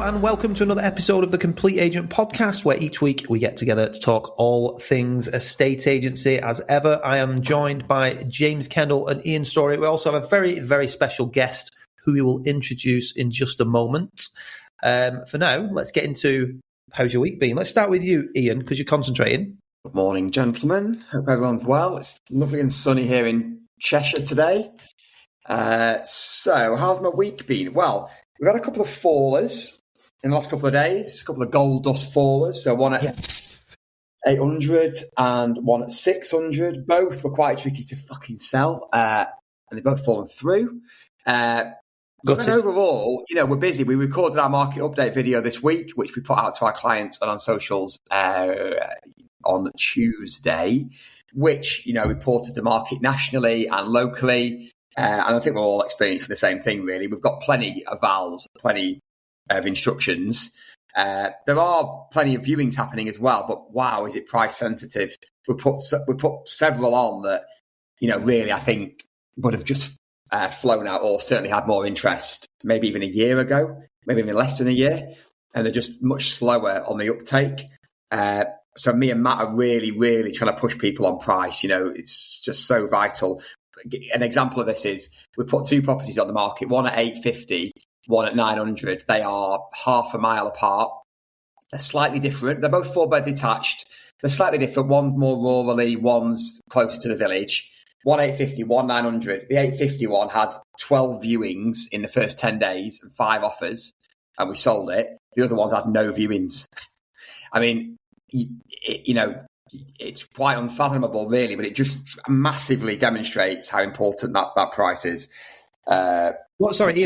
and welcome to another episode of the Complete Agent Podcast, where each week we get together to talk all things estate agency. As ever, I am joined by James Kendall and Ian Story. We also have a very, very special guest who we will introduce in just a moment. For now, let's get into how's your week been. Let's start with you, Ian, because you're concentrating. Good morning, gentlemen. Hope everyone's well. It's lovely and sunny here in Cheshire today. So how's my week been? Well, we've had a couple of fallers in the last couple of days, a couple of gold dust fallers. So one at 800 and one at 600. Both were quite tricky to fucking sell, and they both fallen through. But then overall, we're busy. We recorded our market update video this week, which we put out to our clients and on socials on Tuesday, which, reported the market nationally and locally. And I think we're all experiencing the same thing, really. We've got plenty of vals, plenty of instructions. There are plenty of viewings happening as well, but wow, is it price sensitive? We put several on that, really, I think would have just flown out or certainly had more interest maybe even a year ago, maybe even less than a year. And they're just much slower on the uptake. So me and Matt are really, really trying to push people on price. It's just so vital. An example of this is we put two properties on the market, one at 850, one at 900. They are half a mile apart. They're slightly different. They're both 4-bed detached. They're slightly different. One's more rurally, one's closer to the village. One 850, one 900. The 850 one had 12 viewings in the first 10 days and 5 offers, and we sold it. The other ones had no viewings. I mean, it's quite unfathomable, really, but it just massively demonstrates how important that price is. Ian,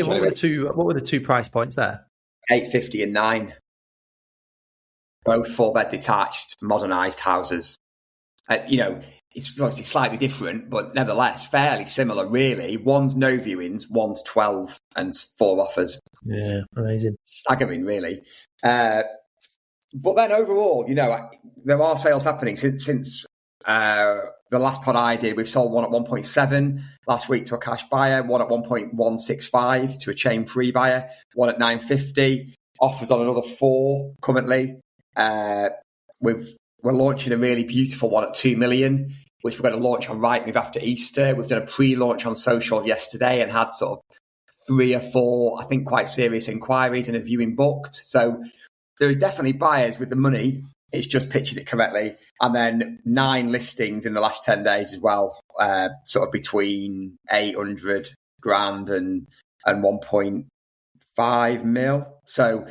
what were the two price points there? 850 and 9. Both 4-bed detached, modernised houses. It's obviously slightly different, but nevertheless fairly similar, really. One's no viewings, one's 12 and 4 offers. Yeah, amazing. Staggering, really. But then overall, there are sales happening since the last pod I did. We've sold one at 1.7 last week to a cash buyer, one at 1.165 to a chain-free buyer, one at 950. Offers on another 4 currently. We're launching a really beautiful one at 2 million, which we're going to launch on Rightmove after Easter. We've done a pre-launch on social yesterday and had sort of 3 or 4, I think, quite serious inquiries and a viewing booked. So there are definitely buyers with the money. It's just pitching it correctly. And then 9 listings in the last 10 days as well, sort of between 800 grand and 1.5 mil. So,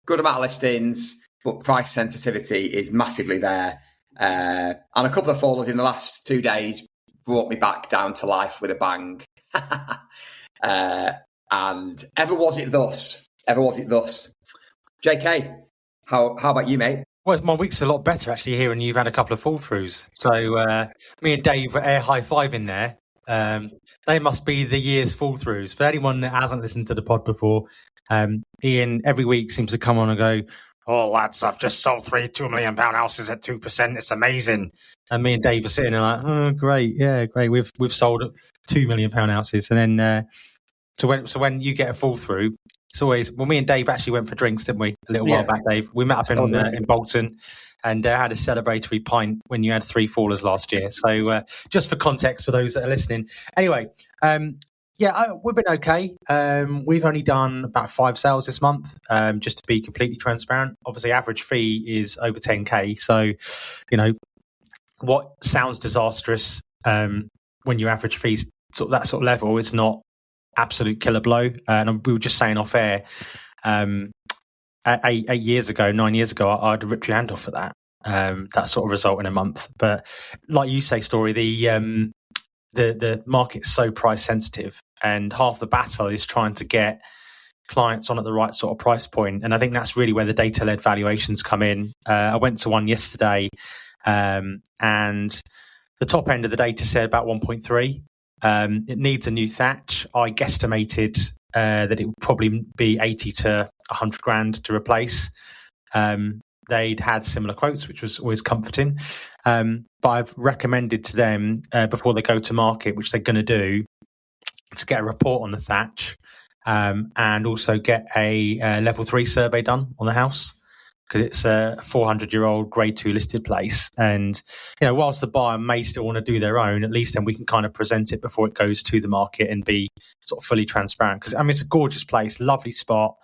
good amount of listings, but price sensitivity is massively there. And a couple of fallers in the last 2 days brought me back down to life with a bang. And ever was it thus. JK, how about you, mate? Well, my week's a lot better, actually, hearing you've had a couple of fall-throughs. So me and Dave were air high-fiving there. They must be the year's fall-throughs. For anyone that hasn't listened to the pod before, Ian every week seems to come on and go, "Oh, lads, I've just sold 3 £2 million houses at 2%. It's amazing." And me and Dave are sitting there like, "Oh, great. Yeah, great. We've sold £2 million houses." And then so when you get a fall-through, it's always, me and Dave actually went for drinks, didn't we? A little while back, Dave. We met up in Bolton and had a celebratory pint when you had 3 fallers last year. So just for context for those that are listening. Anyway, we've been okay. We've only done about 5 sales this month, just to be completely transparent. Obviously, average fee is over 10K. So, what sounds disastrous when your average fee's that sort of level, it's not absolute killer blow. And we were just saying off air, 8 years ago, 9 years ago, I'd have ripped your hand off for that. That sort of result in a month. But like you say, Story, the market's so price sensitive, and half the battle is trying to get clients on at the right sort of price point. And I think that's really where the data-led valuations come in. I went to one yesterday, and the top end of the data said about 1.3. It needs a new thatch. I guesstimated that it would probably be 80 to 100 grand to replace. They'd had similar quotes, which was always comforting. But I've recommended to them before they go to market, which they're going to do, to get a report on the thatch and also get a level 3 survey done on the house, because it's a 400-year-old grade 2 listed place. And, whilst the buyer may still want to do their own, at least then we can kind of present it before it goes to the market and be sort of fully transparent. Because, it's a gorgeous place, lovely spot.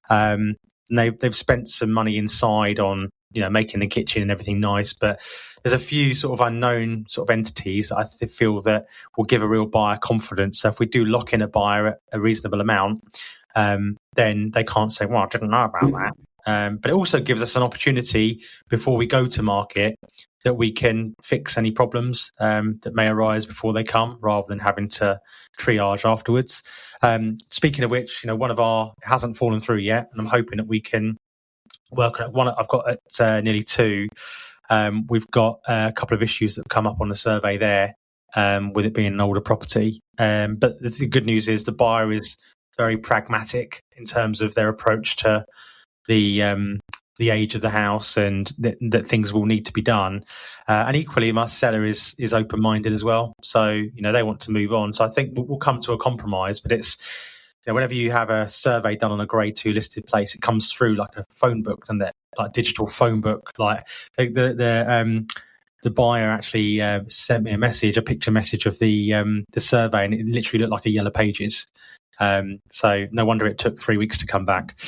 And they've spent some money inside on, making the kitchen and everything nice. But there's a few sort of unknown sort of entities that I feel that will give a real buyer confidence. So if we do lock in a buyer at a reasonable amount, then they can't say, well, I didn't know about that. But it also gives us an opportunity before we go to market that we can fix any problems that may arise before they come, rather than having to triage afterwards. Speaking of which, one of our hasn't fallen through yet, and I'm hoping that we can work on it. One I've got at nearly 2. We've got a couple of issues that have come up on the survey there, with it being an older property. But the good news is the buyer is very pragmatic in terms of their approach to the age of the house, and that things will need to be done. And equally, my seller is open-minded as well. So, they want to move on. So I think we'll come to a compromise, but it's, whenever you have a survey done on a grade 2 listed place, it comes through like a phone book, and that like digital phone book. Like the buyer actually sent me a picture message of the survey, and it literally looked like a Yellow Pages. So no wonder it took 3 weeks to come back.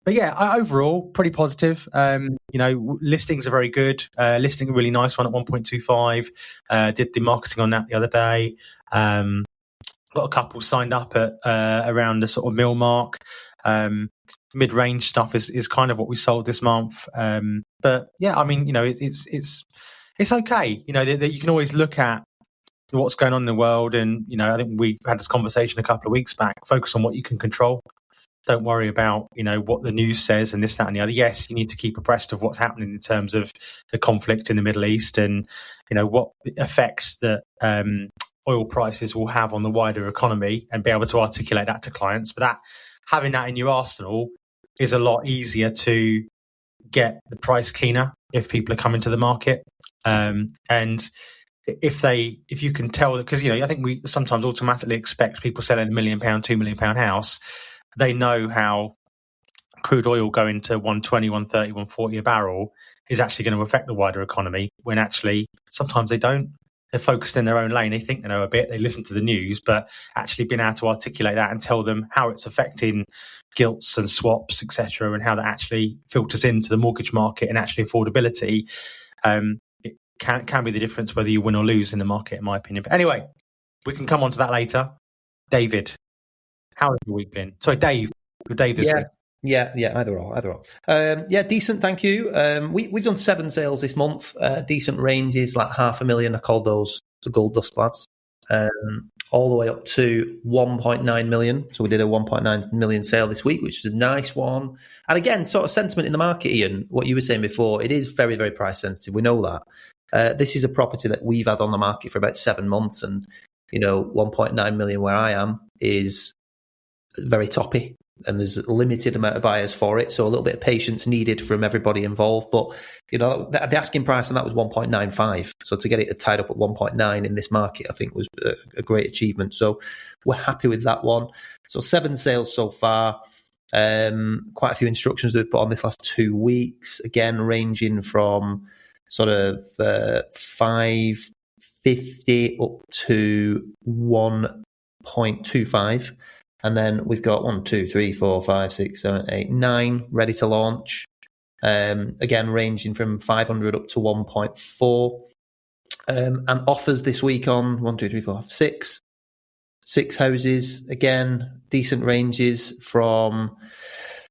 But yeah, overall pretty positive. Listings are very good. Listing a really nice one at 1.25. Did the marketing on that the other day. Got a couple signed up at around the sort of mil mark. Mid-range stuff is kind of what we sold this month. But yeah, it's okay. You can always look at what's going on in the world, and I think we had this conversation a couple of weeks back. Focus on what you can control. Don't worry about what the news says and this, that, and the other. Yes, you need to keep abreast of what's happening in terms of the conflict in the Middle East, and what effects that oil prices will have on the wider economy, and be able to articulate that to clients. But having that in your arsenal is a lot easier to get the price keener if people are coming to the market. And if you can tell that, because I think we sometimes automatically expect people selling £1 million, £2 million house. They know how crude oil going to 120, 130, 140 a barrel is actually going to affect the wider economy, when actually sometimes they don't. They're focused in their own lane. They think they know a bit. They listen to the news, but actually being able to articulate that and tell them how it's affecting gilts and swaps, etc., and how that actually filters into the mortgage market and actually affordability, it can be the difference whether you win or lose in the market, in my opinion. But anyway, we can come on to that later. David, how has your week been? Sorry, Dave. You're Dave this week. Yeah, either or. Decent, thank you. We've done 7 sales this month. Decent ranges, like $500,000. I called those the gold dust lads. All the way up to 1.9 million. So we did a 1.9 million sale this week, which is a nice one. And again, sort of sentiment in the market, Ian, what you were saying before, it is very, very price sensitive. We know that. This is a property that we've had on the market for about 7 months, and 1.9 million where I am is very toppy, and there's a limited amount of buyers for it, so a little bit of patience needed from everybody involved. But the asking price on that was 1.95, so to get it tied up at 1.9 in this market, I think was a great achievement. So we're happy with that one. So 7 sales so far. Quite a few instructions that we've put on this last 2 weeks, again ranging from sort of 550 up to 1.25. And then we've got 1, 2, 3, 4, 5, 6, 7, 8, 9 ready to launch. Again, ranging from 500 up to 1.4. And offers this week on 1, 2, 3, 4, 5, 6. 6 houses. Again, decent ranges from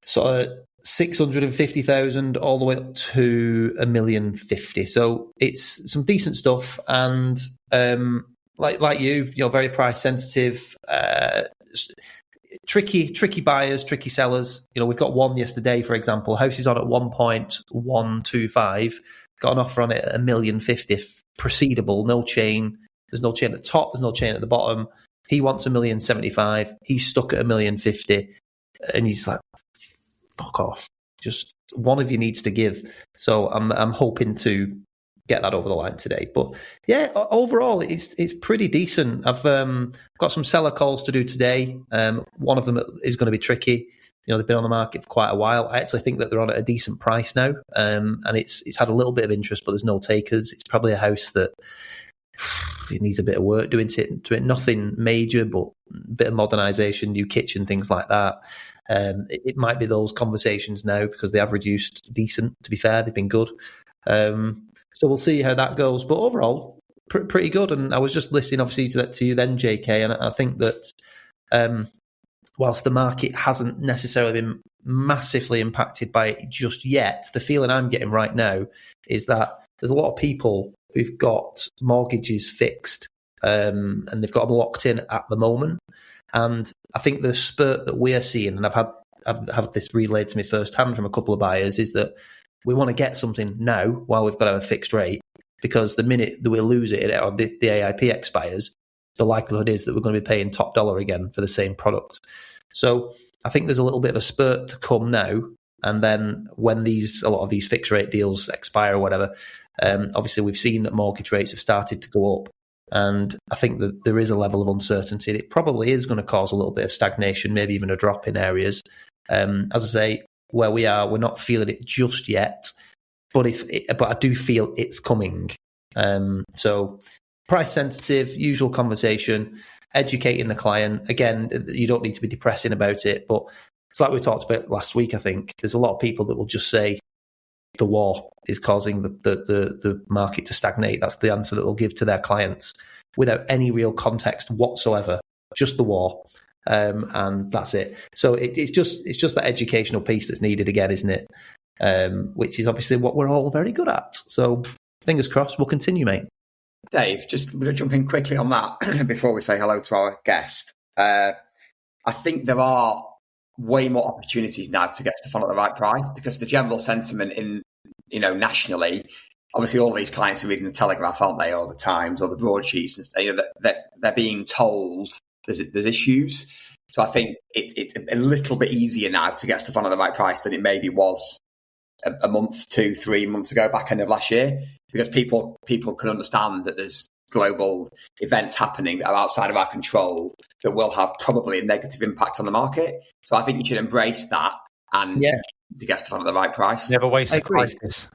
sort of 650,000 all the way up to 1,050,000. So it's some decent stuff. And like you, very price sensitive. Tricky buyers, tricky sellers. We've got one yesterday, for example. House is on at 1.125. Got an offer on it at 1,050,000. Proceedable, no chain. There's no chain at the top. There's no chain at the bottom. He wants 1,075,000. He's stuck at 1,050,000, and he's like, "Fuck off! Just one of you needs to give." So I'm hoping to get that over the line today. But yeah, overall, it's pretty decent. I've got some seller calls to do today. One of them is going to be tricky. They've been on the market for quite a while. I actually think that they're on at a decent price now, and it's had a little bit of interest, but there's no takers. It's probably a house that it needs a bit of work doing to it. Nothing major, but a bit of modernisation, new kitchen, things like that. It might be those conversations now because they have reduced decent. To be fair, they've been good. So we'll see how that goes. But overall, pretty good. And I was just listening, obviously, to you then, JK, and I think that whilst the market hasn't necessarily been massively impacted by it just yet, the feeling I'm getting right now is that there's a lot of people who've got mortgages fixed and they've got them locked in at the moment. And I think the spurt that we're seeing, and I've had this relayed to me firsthand from a couple of buyers, is that we want to get something now while we've got to have a fixed rate, because the minute that we lose it or the AIP expires, the likelihood is that we're going to be paying top dollar again for the same product. So I think there's a little bit of a spurt to come now. And then when a lot of these fixed rate deals expire or whatever, obviously we've seen that mortgage rates have started to go up. And I think that there is a level of uncertainty. It probably is going to cause a little bit of stagnation, maybe even a drop in areas. As I say, where we are, we're not feeling it just yet, but I do feel it's coming. So price sensitive, usual conversation, educating the client. Again, you don't need to be depressing about it, but it's like we talked about last week. I think there's a lot of people that will just say the war is causing the market to stagnate. That's the answer that they'll give to their clients without any real context whatsoever, just the war. And that's it. So it's just that educational piece that's needed again, isn't it? Which is obviously what we're all very good at. So fingers crossed, we'll continue, mate. Dave, just we're going to jump in quickly on that before we say hello to our guest. I think there are way more opportunities now to get Stefan at the right price, because the general sentiment nationally, obviously all of these clients are reading the Telegraph, aren't they, or the Times or the broadsheets, and they're being told there's issues. So I think it's a little bit easier now to get Stefan at the right price than it maybe was a month, 2-3 months ago, back end of last year, because people can understand that there's global events happening that are outside of our control that will have probably a negative impact on the market. So I think you should embrace that and to get Stefan at the right price. Never waste a crisis.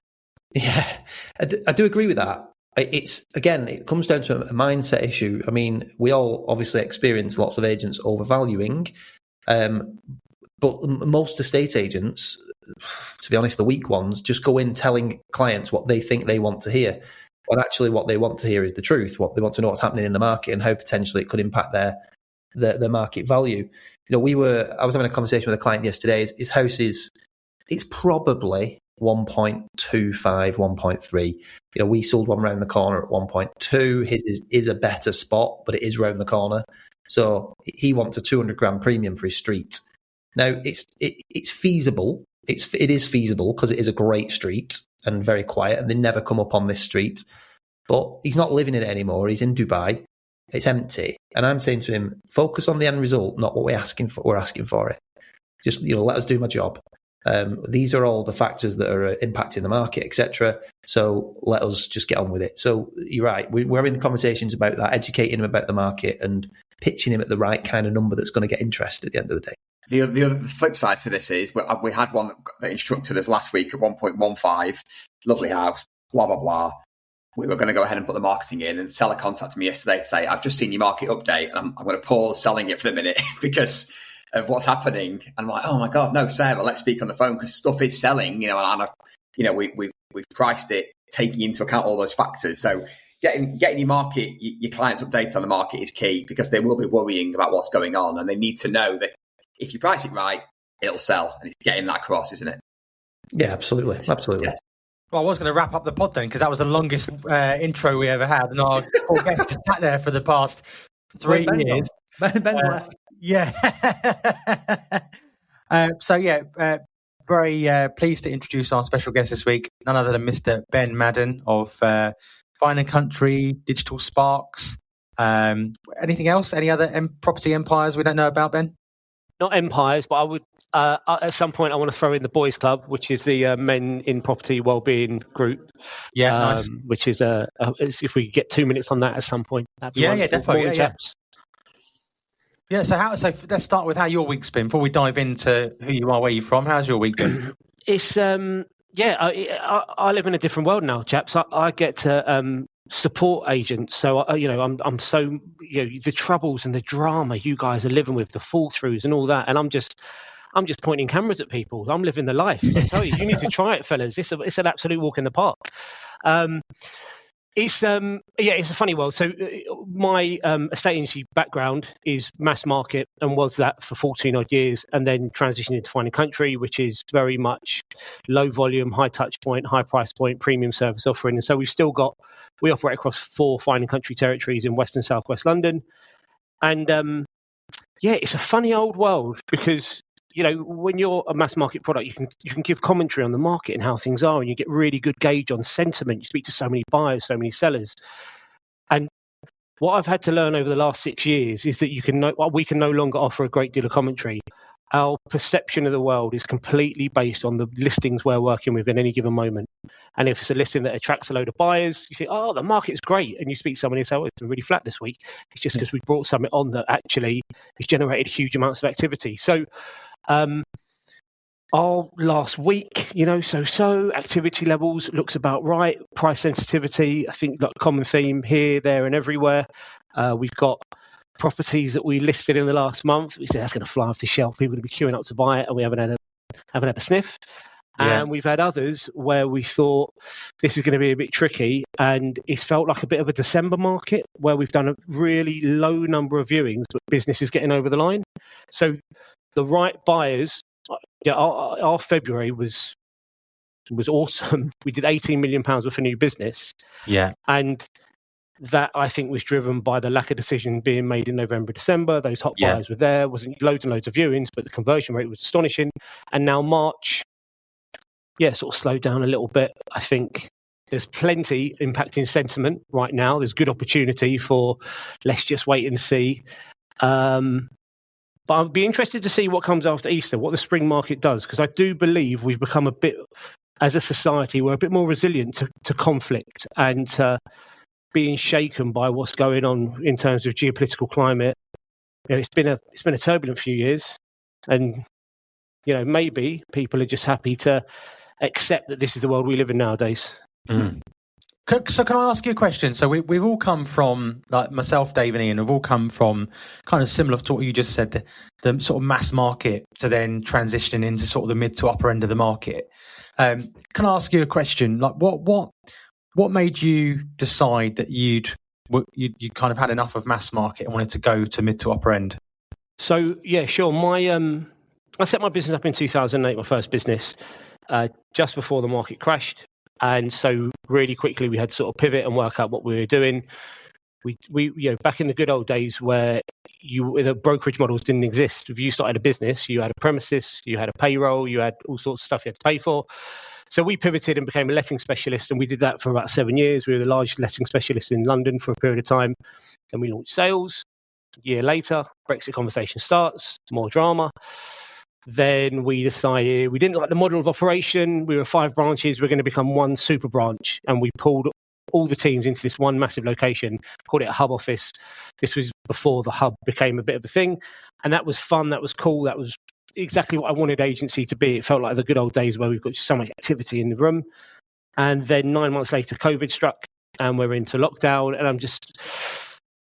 Yeah, I do agree with that. It comes down to a mindset issue. I mean, we all obviously experience lots of agents overvaluing, but most estate agents, to be honest, the weak ones, just go in telling clients what they think they want to hear. When actually what they want to hear is the truth. What they want to know what's happening in the market and how potentially it could impact their market value. I was having a conversation with a client yesterday. His house it's probably 1.25, 1.3. We sold one round the corner at 1.2. His is a better spot, but it is round the corner. So he wants a 200 grand premium for his street. Now it's feasible. It is feasible because it is a great street and very quiet, and they never come up on this street. But he's not living in it anymore. He's in Dubai. It's empty. And I'm saying to him, focus on the end result, not what we're asking for. We're asking for it. Just, let us do my job. These are all the factors that are impacting the market, etc. So let us just get on with it. So you're right. We're having the conversations about that, educating him about the market and pitching him at the right kind of number that's going to get interest at the end of the day. The flip side to this is we had one that instructed us last week at 1.15, lovely house, blah, blah, blah. We were going to go ahead and put the marketing in, and seller contacted me yesterday to say, I've just seen your market update and I'm going to pause selling it for the minute because of what's happening. And I'm like, oh my God, no, Sarah, let's speak on the phone because stuff is selling, and we've priced it taking into account all those factors. So getting your clients updated on the market is key, because they will be worrying about what's going on, and they need to know that if you price it right, it'll sell, and it's getting that across, isn't it? Yeah, absolutely. Yes. Well, I was going to wrap up the pod then, because that was the longest intro we ever had, and our guest sat there for the past 3 years. Ben left. Yeah. Very pleased to introduce our special guest this week, none other than Mr. Ben Madden of Fine & Country, Digital Sparks. Anything else? Any other property empires we don't know about, Ben? Not empires, but I would At some point, I want to throw in the Boys Club, which is the Men in Property Wellbeing group. Yeah, nice. Which is if we get 2 minutes on that at some point. That'd be wonderful. Definitely. Morning, chaps. Yeah, so let's start with how your week's been before we dive into who you are, where you're from. How's your week been? It's I live in a different world now, chaps. I get to support agents, so I'm so the troubles and the drama you guys are living with, the fall throughs and all that, and I'm just pointing cameras at people. I'm living the life. I tell you, you need to try it, fellas. It's an absolute walk in the park. It's a funny world. So my estate agency background is mass market and was that for 14 odd years, and then transitioned into Fine & Country, which is very much low volume, high touch point, high price point, premium service offering. And so we operate across 4 Fine & Country territories in West and South West London. And it's a funny old world because when you're a mass market product, you can give commentary on the market and how things are, and you get really good gauge on sentiment. You speak to so many buyers, so many sellers. And what I've had to learn over the last 6 years is that we can no longer offer a great deal of commentary. Our perception of the world is completely based on the listings we're working with in any given moment. And if it's a listing that attracts a load of buyers, you think, oh, the market's great. And you speak to someone and say, oh, it's been really flat this week. It's just because we brought something on that actually has generated huge amounts of activity. So our last week, so activity levels looks about right. Price sensitivity, I think, like common theme here, there, and everywhere. We've got properties that we listed in the last month. We said that's going to fly off the shelf. People are going to be queuing up to buy it, and we haven't had a sniff. Yeah. And we've had others where we thought this is going to be a bit tricky, and it's felt like a bit of a December market where we've done a really low number of viewings, but business is getting over the line. So the right buyers. Yeah, our February was awesome. We did £18 million worth of new business. Yeah. And that, I think, was driven by the lack of decision being made in November, December. Those hot buyers were there. Wasn't loads and loads of viewings, but the conversion rate was astonishing. And now March, sort of slowed down a little bit. I think there's plenty impacting sentiment right now. There's good opportunity for let's just wait and see. But I'd be interested to see what comes after Easter, what the spring market does, because I do believe we've become a bit, as a society, we're a bit more resilient to conflict and to being shaken by what's going on in terms of geopolitical climate. It's been a turbulent few years, and maybe people are just happy to accept that this is the world we live in nowadays. Mm. So can I ask you a question? So we've all come from, like myself, Dave and Ian, we've all come from kind of similar to what you just said, the sort of mass market to then transitioning into sort of the mid to upper end of the market. Can I ask you a question? Like what made you decide that you kind of had enough of mass market and wanted to go to mid to upper end? So yeah, sure. I set my business up in 2008, my first business, just before the market crashed. And so really quickly we had to sort of pivot and work out what we were doing. We back in the good old days where the brokerage models didn't exist. If you started a business, you had a premises, you had a payroll, you had all sorts of stuff you had to pay for. So we pivoted and became a letting specialist, and we did that for about 7 years. We were the largest letting specialist in London for a period of time. Then we launched sales. A year later, Brexit conversation starts, more drama. Then we decided we didn't like the model of operation. We were 5 branches. We're going to become one super branch. And we pulled all the teams into this one massive location, called it a hub office. This was before the hub became a bit of a thing. And that was fun. That was cool. That was exactly what I wanted agency to be. It felt like the good old days where we've got so much activity in the room. And then 9 months later, COVID struck and we're into lockdown. And I'm just...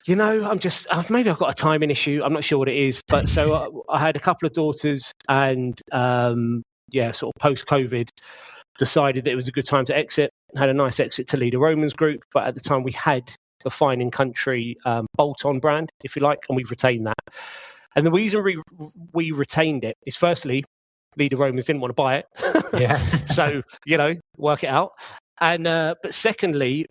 maybe I've got a timing issue. I'm not sure what it is. But so I had a couple of daughters and, sort of post-COVID, decided that it was a good time to exit. Had a nice exit to lead a Romans group. But at the time we had the Fine & Country bolt-on brand, if you like, and we've retained that. And the reason we retained it is firstly, Leader Romans didn't want to buy it. Yeah. So, work it out. And but secondly,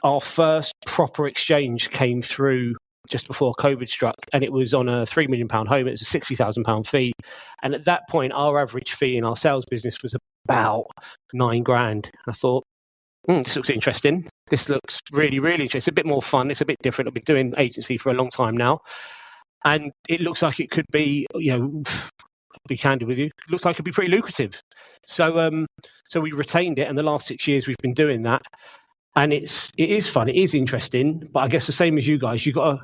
our first proper exchange came through just before COVID struck, and it was on a £3 million home. It was a £60,000 fee. And at that point, our average fee in our sales business was about £9,000. And I thought, this looks interesting. This looks really, really interesting. It's a bit more fun. It's a bit different. I've been doing agency for a long time now. And it looks like it could be, be candid with you. It looks like it'd be pretty lucrative. So we retained it, and the last 6 years we've been doing that. And it is fun, it is interesting, but I guess the same as you guys, you got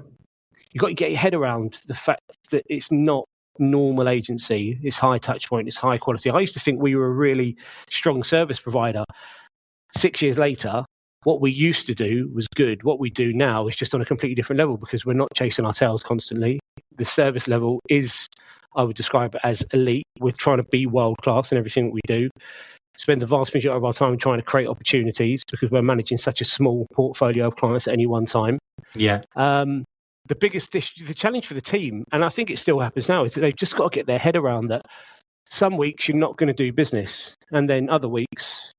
to get your head around the fact that it's not normal agency. It's high touch point, it's high quality. I used to think we were a really strong service provider. 6 years later, what we used to do was good. What we do now is just on a completely different level because we're not chasing our tails constantly. The service level is, I would describe it as elite. We're trying to be world class in everything that we do. Spend the vast majority of our time trying to create opportunities because we're managing such a small portfolio of clients at any one time. Yeah. The challenge for the team, and I think it still happens now, is that they've just got to get their head around that some weeks you're not going to do business, and then other weeks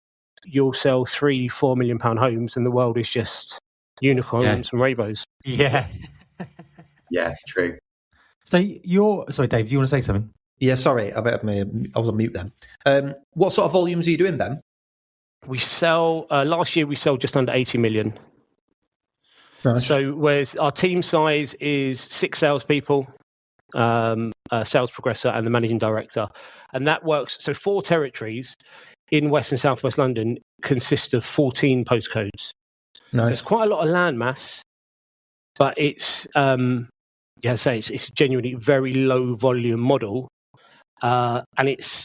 you'll sell 3-4 million pound homes, and the world is just unicorns and rainbows. Yeah. Yeah, true. So sorry, Dave, do you want to say something? Yeah, sorry, I was on mute then. What sort of volumes are you doing, Ben? We sell, last year we sold just under 80 million. Nice. So whereas our team size is 6 salespeople, a sales progressor and the managing director. And that works. So 4 territories in West and South West London consist of 14 postcodes. Nice. So it's quite a lot of land mass, but it's, it's a genuinely very low volume model. And it's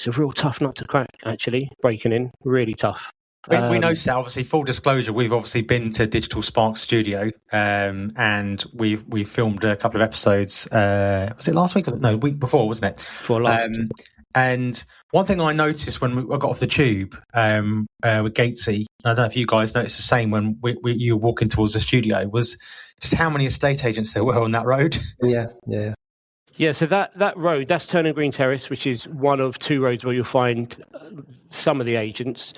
a real tough nut to crack, actually, breaking in, really tough. We noticed that, obviously, full disclosure, we've obviously been to Digital Spark Studio and we filmed a couple of episodes. Was it last week? No, the week before, wasn't it? Before last. And one thing I noticed when I got off the tube with Gatesy, I don't know if you guys noticed the same when you were walking towards the studio, was just how many estate agents there were on that road. Yeah. Yeah, so that road, that's Turner Green Terrace, which is one of 2 roads where you'll find some of the agents.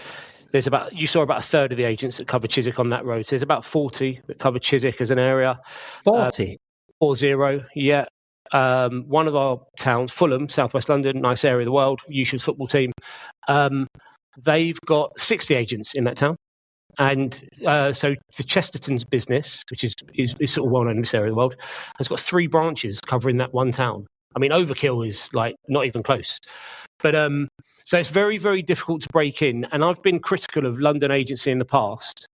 You saw about a third of the agents that cover Chiswick on that road. So there's about 40 that cover Chiswick as an area. 40? 40, yeah. One of our towns, Fulham, Southwest London, nice area of the world, Ushers football team. They've got 60 agents in that town. And so the Chesterton's business, which is sort of well known in this area of the world, has got 3 branches covering that one town. I mean, overkill is like not even close. But so it's very, very difficult to break in. And I've been critical of London agency in the past.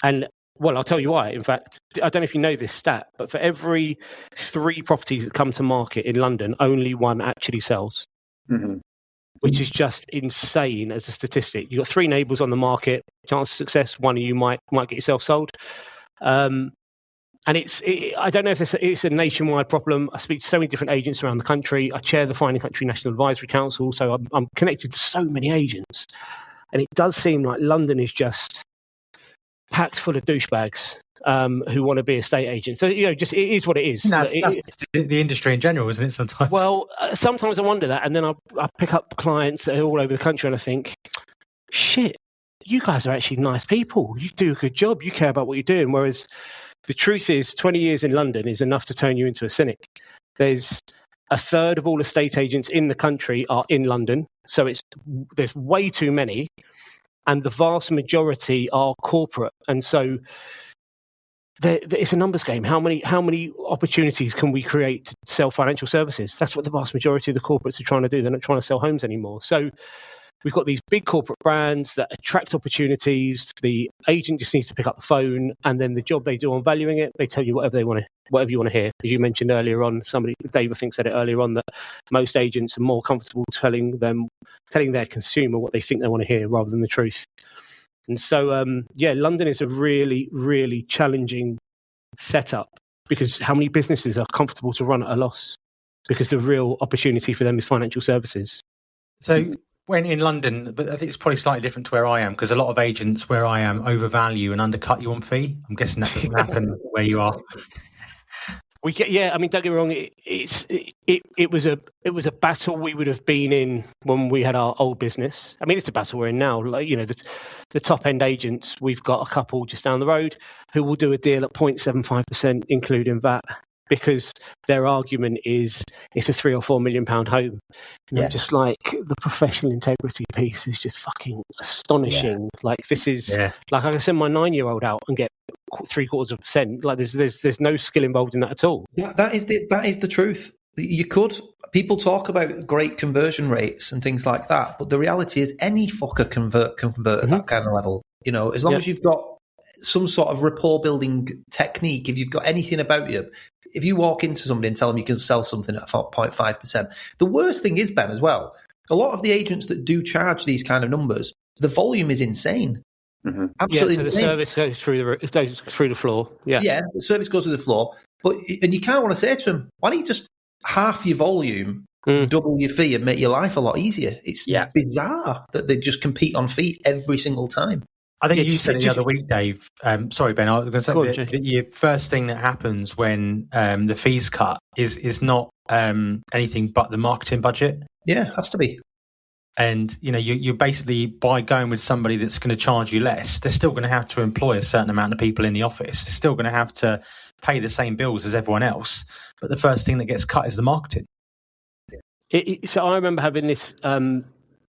And well, I'll tell you why. In fact, I don't know if you know this stat, but for every 3 properties that come to market in London, only 1 actually sells. Mm-hmm. Which is just insane as a statistic. You've got 3 neighbours on the market, chance of success, 1 of you might get yourself sold. And I don't know if it's a nationwide problem. I speak to so many different agents around the country. I chair the Finding Country National Advisory Council, so I'm connected to so many agents. And it does seem like London is just packed full of douchebags who want to be estate agents. So, just it is what it is. That's the industry in general, isn't it, sometimes? Well, sometimes I wonder that, and then I pick up clients all over the country and I think, shit, you guys are actually nice people. You do a good job. You care about what you're doing. Whereas the truth is 20 years in London is enough to turn you into a cynic. There's a third of all estate agents in the country are in London. So there's way too many. And the vast majority are corporate. And so it's a numbers game. How many opportunities can we create to sell financial services? That's what the vast majority of the corporates are trying to do. They're not trying to sell homes anymore. So we've got these big corporate brands that attract opportunities. The agent just needs to pick up the phone, and then the job they do on valuing it, they tell you whatever you want to hear. As you mentioned earlier on, Dave I think said it earlier on, that most agents are more comfortable telling their consumer what they think they want to hear rather than the truth. And so, London is a really, really challenging setup because how many businesses are comfortable to run at a loss? Because the real opportunity for them is financial services. So when in London, but I think it's probably slightly different to where I am because a lot of agents where I am overvalue and undercut you on fee. I'm guessing that doesn't happen where you are. Don't get me wrong. It was a battle we would have been in when we had our old business. I mean, it's a battle we're in now. Like, the top end agents, we've got a couple just down the road who will do a deal at 0.75%, including VAT, because their argument is it's a 3 or 4 million pound home. And I'm just like, the professional integrity piece is just fucking astonishing. Yeah. Like this is like I can send my 9-year-old out and get 0.75%. Like there's no skill involved in that at all. Yeah, that is the truth. You could, people talk about great conversion rates and things like that, but the reality is any fucker convert at that kind of level. You know, as long as you've got some sort of rapport building technique, if you've got anything about you, if you walk into somebody and tell them you can sell something at 0.5%, the worst thing is, Ben, as well, a lot of the agents that do charge these kind of numbers, the volume is insane. Absolutely. So the service goes through the floor. Yeah, the service goes through the floor. And you kind of want to say to them, why don't you just half your volume, double your fee, and make your life a lot easier? It's bizarre that they just compete on fee every single time. I think you said it the other week, Dave. Sorry, Ben. I was going to say that your first thing that happens when the fees cut is not anything but the marketing budget. Yeah, it has to be. And you're basically, by going with somebody that's going to charge you less, they're still going to have to employ a certain amount of people in the office. They're still going to have to pay the same bills as everyone else. But the first thing that gets cut is the marketing. So I remember having this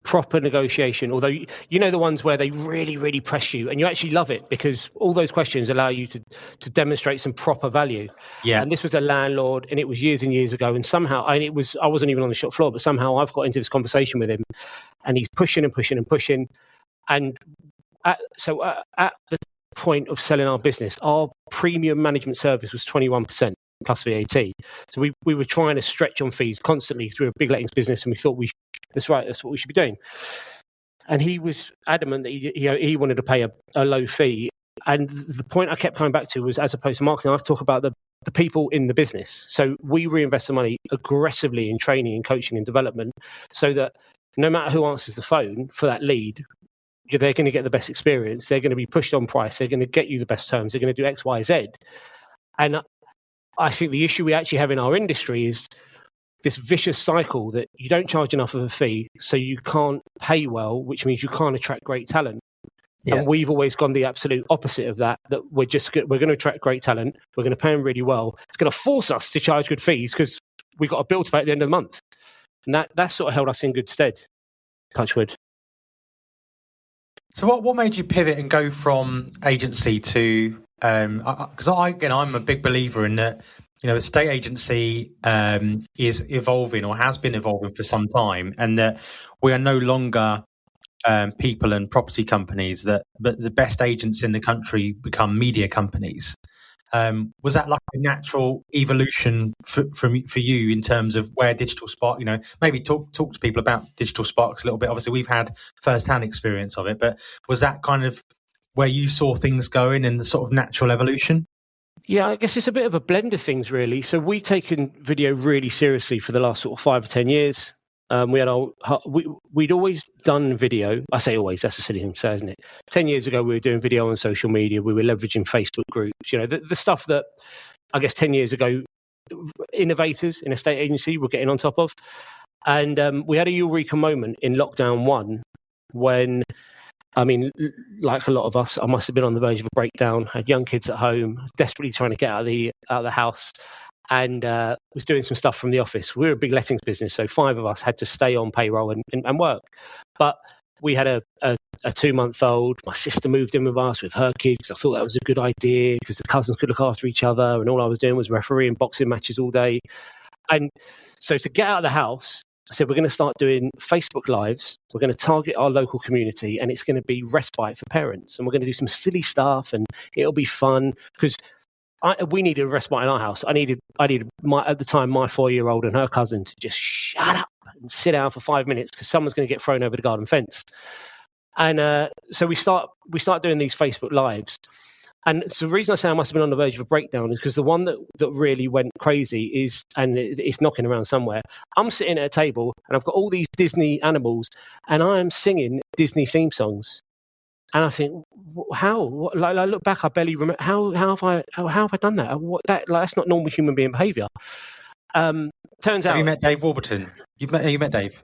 proper negotiation, although the ones where they really, really press you, and you actually love it because all those questions allow you to demonstrate some proper value. Yeah. And this was a landlord, and it was years and years ago, and somehow I wasn't even on the shop floor, but somehow I've got into this conversation with him, and he's pushing and pushing and pushing, and at the point of selling our business, our premium management service was 21% plus VAT. So we were trying to stretch on fees constantly through a big lettings business, and we thought that's what we should be doing. And he was adamant that he wanted to pay a low fee. And the point I kept coming back to was, as opposed to marketing, I talk about the people in the business. So we reinvest the money aggressively in training and coaching and development, so that no matter who answers the phone for that lead, they're going to get the best experience. They're going to be pushed on price. They're going to get you the best terms. They're going to do X, Y, Z. And I think the issue we actually have in our industry is this vicious cycle that you don't charge enough of a fee, so you can't pay well, which means you can't attract great talent. Yeah. And we've always gone the absolute opposite of that we're going to attract great talent. We're going to pay them really well. It's going to force us to charge good fees because we've got a bill to pay at the end of the month. And that sort of held us in good stead. Touch wood. So what made you pivot and go from agency to, because I'm a big believer in that, estate agency is evolving or has been evolving for some time, and that we are no longer people and property companies, but the best agents in the country become media companies. Was that like a natural evolution for you in terms of where Digital Spark, maybe talk to people about Digital Sparks a little bit? Obviously, we've had first-hand experience of it, but was that kind of where you saw things going in the sort of natural evolution? Yeah, I guess it's a bit of a blend of things, really. So we've taken video really seriously for the last sort of 5 or 10 years. We'd always done video. I say always, that's a silly thing to say, isn't it? 10 years ago, we were doing video on social media. We were leveraging Facebook groups, the stuff that I guess 10 years ago, innovators in a estate agency were getting on top of. And we had a eureka moment in lockdown 1 when, like a lot of us, I must have been on the verge of a breakdown, had young kids at home, desperately trying to get out of the house, and was doing some stuff from the office. We were a big lettings business, so 5 of us had to stay on payroll and work. But we had a 2-month-old. My sister moved in with us with her kids. I thought that was a good idea because the cousins could look after each other, and all I was doing was refereeing boxing matches all day. And so to get out of the house, I said, we're going to start doing Facebook Lives. We're going to target our local community, and it's going to be respite for parents. And we're going to do some silly stuff, and it'll be fun because we needed a respite in our house. I needed at the time my 4-year-old and her cousin to just shut up and sit down for 5 minutes because someone's going to get thrown over the garden fence. And so we start doing these Facebook Lives. And so the reason I say I must have been on the verge of a breakdown is because the one that really went crazy is, and it's knocking around somewhere, I'm sitting at a table and I've got all these Disney animals and I am singing Disney theme songs. And I think, how? I look back, I barely remember. How have I done that? That's not normal human being behaviour. Turns out. Have you met Dave Warburton? You met Dave.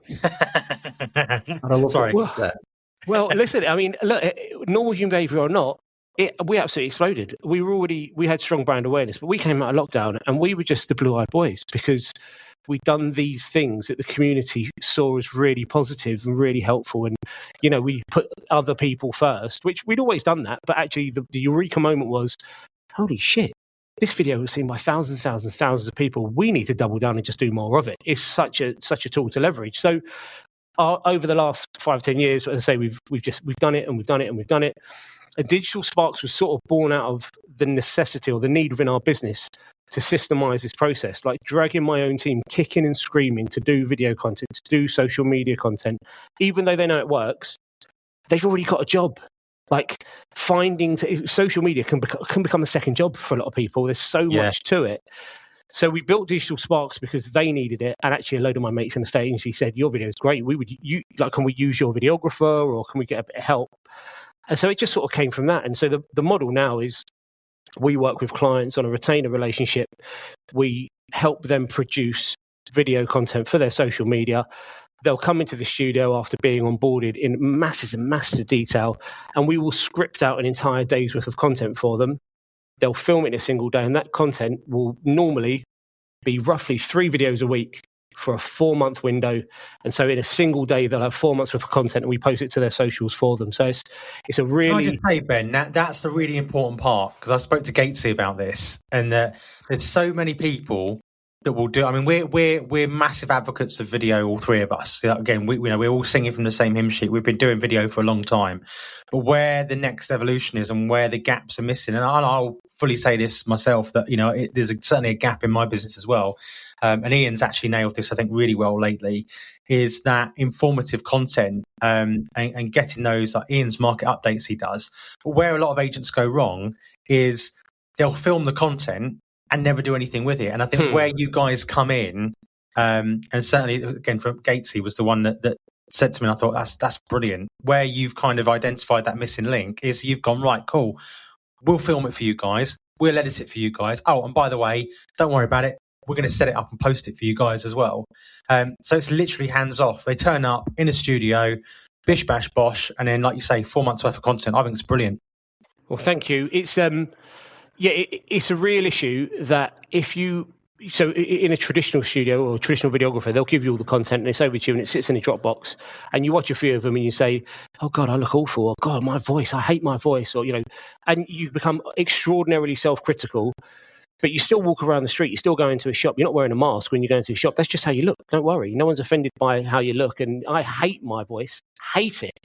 Sorry. Well, listen. Look, normal human behaviour or not, we absolutely exploded. We had strong brand awareness, but we came out of lockdown and we were just the blue-eyed boys because we'd done these things that the community saw as really positive and really helpful. And, we put other people first, which we'd always done that. But actually, the eureka moment was, holy shit, this video was seen by thousands of people. We need to double down and just do more of it. It's such a tool to leverage. So over the last 5-10 years, as I say, we've done it and we've done it and we've done it. And Digital Sparks was sort of born out of the necessity or the need within our business to systemize this process, like dragging my own team kicking and screaming to do video content, to do social media content, even though they know it works. They've already got a job. Like finding social media can become a second job for a lot of people. There's so much to it. So we built Digital Sparks because they needed it, and actually a load of my mates in the state agency said, "Your video is great. Can we use your videographer, or can we get a bit of help?" And so it just sort of came from that. And so the model now is we work with clients on a retainer relationship. We help them produce video content for their social media. They'll come into the studio after being onboarded in masses and masses of detail, and we will script out an entire day's worth of content for them. They'll film it in a single day, and that content will normally be roughly 3 videos a week for a 4-month window. And so in a single day, they'll have 4 months worth of content, and we post it to their socials for them. So it's a really... Can I just say, Ben, that's the really important part, because I spoke to Gatesy about this, and there's so many people that will do. I mean, we're massive advocates of video, all three of us. Again, we're all singing from the same hymn sheet. We've been doing video for a long time, but where the next evolution is and where the gaps are missing, and I'll fully say this myself, that there's certainly a gap in my business as well. And Ian's actually nailed this, I think, really well lately. Is that informative content and getting those, like Ian's market updates he does. But where a lot of agents go wrong is they'll film the content and never do anything with it. And I think where you guys come in, and certainly again from Gatesy was the one that said to me, and I thought that's brilliant. Where you've kind of identified that missing link is you've gone, right, cool, we'll film it for you guys, we'll edit it for you guys. Oh, and by the way, don't worry about it, we're going to set it up and post it for you guys as well. So it's literally hands off. They turn up in a studio, bish bash bosh, and then, like you say, 4 months worth of content. I think it's brilliant. Well, thank you. It's it's a real issue that so in a traditional studio or a traditional videographer, they'll give you all the content and it's over to you and it sits in a Dropbox, and you watch a few of them and you say, "Oh God, I look awful," or "God, my voice, I hate my voice," or and you become extraordinarily self-critical. But you still walk around the street, you still go into a shop, you're not wearing a mask when you go into a shop. That's just how you look. Don't worry. No one's offended by how you look. And I hate my voice. Hate it.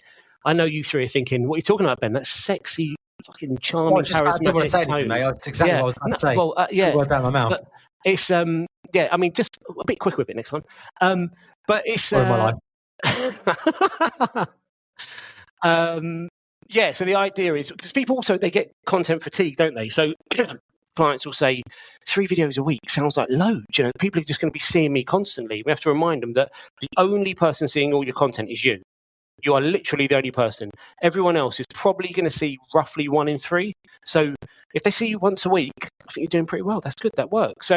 I know you three are thinking, what are you talking about, Ben? That's sexy, fucking charming, charismatic tone. That's exactly what I was about to say. Well, yeah. Word down my mouth. But it's, I mean, just a bit quick with it next time. But it's... my life. So the idea is, because people also, they get content fatigue, don't they? So... clients will say 3 videos a week sounds like loads. People are just going to be seeing me constantly. We have to remind them that the only person seeing all your content is you. You are literally the only person. Everyone else is probably going to see roughly 1 in 3. So if they see you once a week, I think you're doing pretty well. That's good. That works. So